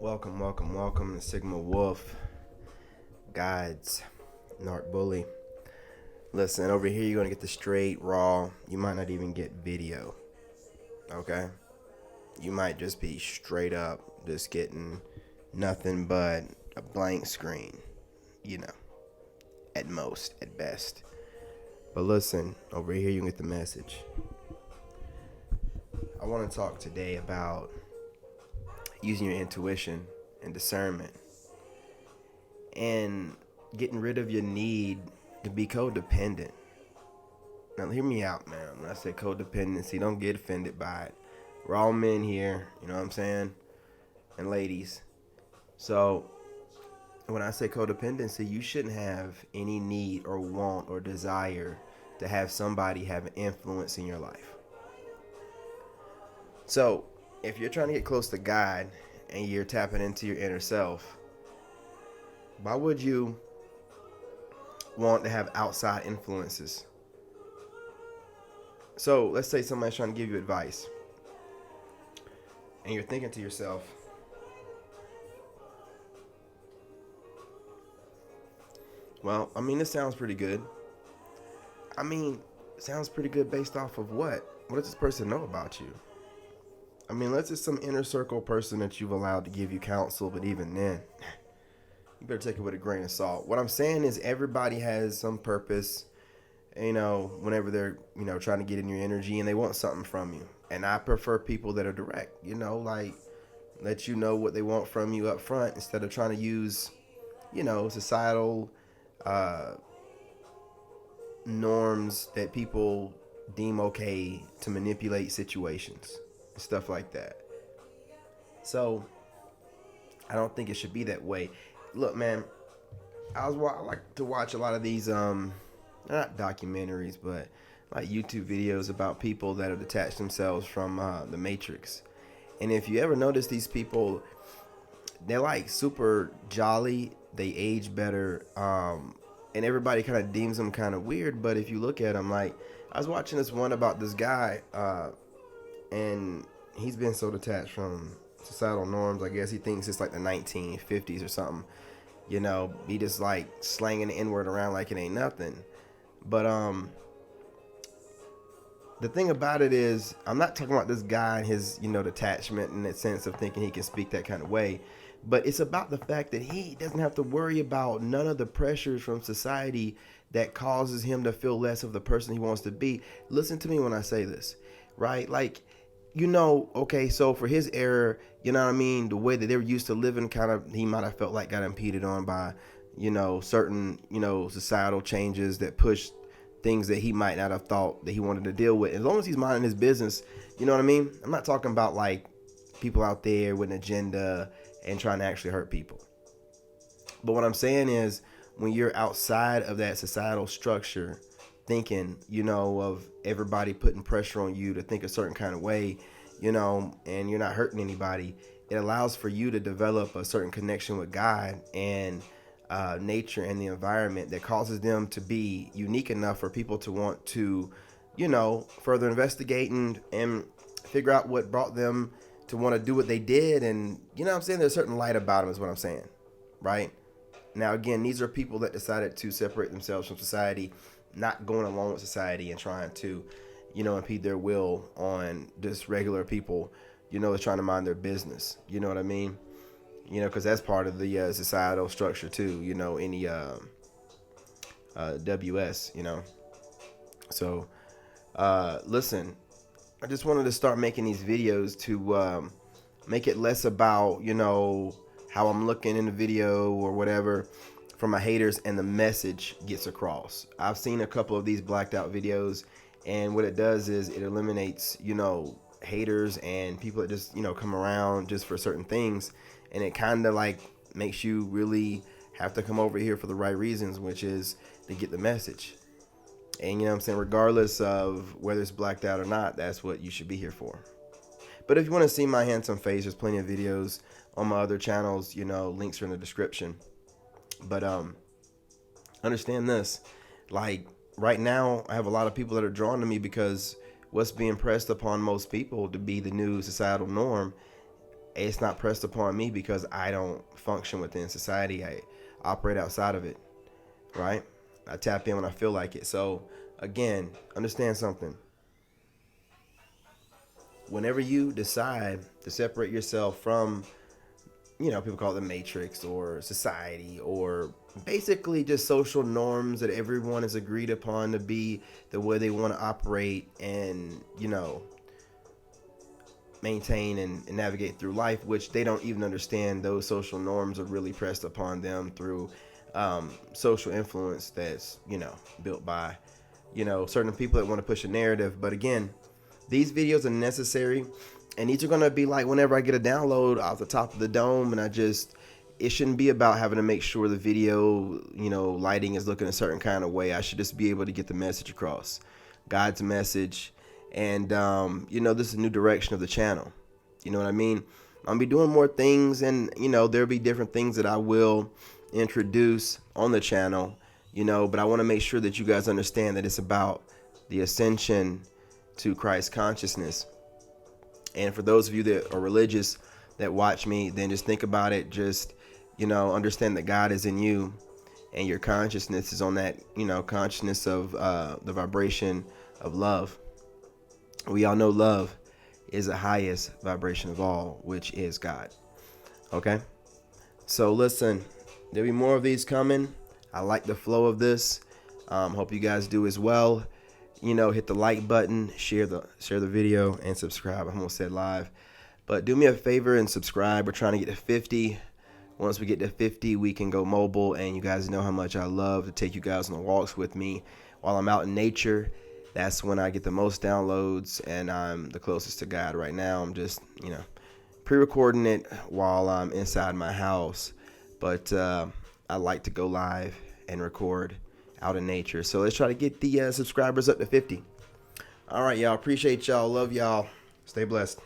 Welcome to Sigma Wolf Guides, Narc Bully. Listen, over here you're gonna get the straight, raw. You might not even get video. Okay? You might just be straight up just getting nothing but a blank screen. You know, at most, at best. But listen, over here you can get the message. I want to talk today about using your intuition and discernment and getting rid of your need to be codependent. Now hear me out, man. When I say codependency, don't get offended by it. We're all men here, you know what I'm saying? And ladies. So when I say codependency, you shouldn't have any need or want or desire to have somebody have an influence in your life. So if you're trying to get close to God and you're tapping into your inner self, why would you want to have outside influences? So let's say somebody's trying to give you advice and you're thinking to yourself, well, this sounds pretty good. Sounds pretty good based off of what? What does this person know about you? Unless it's some inner circle person that you've allowed to give you counsel, but even then, you better take it with a grain of salt. What I'm saying is everybody has some purpose, whenever they're, trying to get in your energy and they want something from you. And I prefer people that are direct, like let you know what they want from you up front instead of trying to use, societal norms that people deem okay to manipulate situations. Stuff like that. So I don't think it should be that way. Look, man, I like to watch a lot of these not documentaries, but like YouTube videos about people that have detached themselves from the Matrix. And if you ever notice, these people, they're like super jolly. They age better, and everybody kind of deems them kind of weird. But if you look at them, like I was watching this one about this guy. And he's been so detached from societal norms. I guess he thinks it's like the 1950s or something. He just like slanging the N-word around like it ain't nothing. But the thing about it is, I'm not talking about this guy and his, detachment in that sense of thinking he can speak that kind of way. But it's about the fact that he doesn't have to worry about none of the pressures from society that causes him to feel less of the person he wants to be. Listen to me when I say this, right? Like, okay, so for his era, the way that they were used to living he might have felt like got impeded on by, certain, societal changes that pushed things that he might not have thought that he wanted to deal with. As long as he's minding his business, you know what I mean? I'm not talking about like people out there with an agenda and trying to actually hurt people. But what I'm saying is, when you're outside of that societal structure, thinking, of everybody putting pressure on you to think a certain kind of way, and you're not hurting anybody, it allows for you to develop a certain connection with God and nature and the environment that causes them to be unique enough for people to want to, further investigate and figure out what brought them to want to do what they did. And, there's a certain light about them is what I'm saying, right? Now, again, these are people that decided to separate themselves from society, not going along with society and trying to, impede their will on just regular people, that's trying to mind their business. You know what I mean? Because that's part of the societal structure too, any WS, So, listen, I just wanted to start making these videos to make it less about, how I'm looking in the video or whatever from my haters, and the message gets across. I've seen a couple of these blacked out videos, and what it does is it eliminates, haters and people that just, come around just for certain things, and it kind of like makes you really have to come over here for the right reasons, which is to get the message. And regardless of whether it's blacked out or not, that's what you should be here for. But if you want to see my handsome face, there's plenty of videos on my other channels, links are in the description. But understand this, like right now I have a lot of people that are drawn to me because what's being pressed upon most people to be the new societal norm it's not pressed upon me because I don't function within society. I operate outside of it, right? I tap in when I feel like it. So again, understand something. Whenever you decide to separate yourself from, people call it the matrix or society or basically just social norms that everyone has agreed upon to be the way they want to operate and, maintain and navigate through life, which they don't even understand those social norms are really pressed upon them through social influence that's, built by, certain people that want to push a narrative. But again, these videos are necessary, and these are going to be like whenever I get a download off the top of the dome, and it shouldn't be about having to make sure the video, lighting is looking a certain kind of way. I should just be able to get the message across, God's message. And, this is a new direction of the channel. You know what I mean? I'll be doing more things, and, there'll be different things that I will introduce on the channel, but I want to make sure that you guys understand that it's about the ascension to Christ consciousness. And for those of you that are religious that watch me, then just think about it. Just, understand that God is in you, and your consciousness is on that, consciousness of the vibration of love. We all know love is the highest vibration of all, which is God. Okay? So listen, there'll be more of these coming. I like the flow of this. Hope you guys do as well. Hit the like button, share the video, and subscribe. I almost said live. But do me a favor and subscribe. We're trying to get to 50. Once we get to 50, we can go mobile. And you guys know how much I love to take you guys on the walks with me while I'm out in nature. That's when I get the most downloads, and I'm the closest to God right now. I'm just, pre-recording it while I'm inside my house. But I like to go live and record out in nature. So let's try to get the subscribers up to 50. All right, y'all. Appreciate y'all. Love y'all. Stay blessed.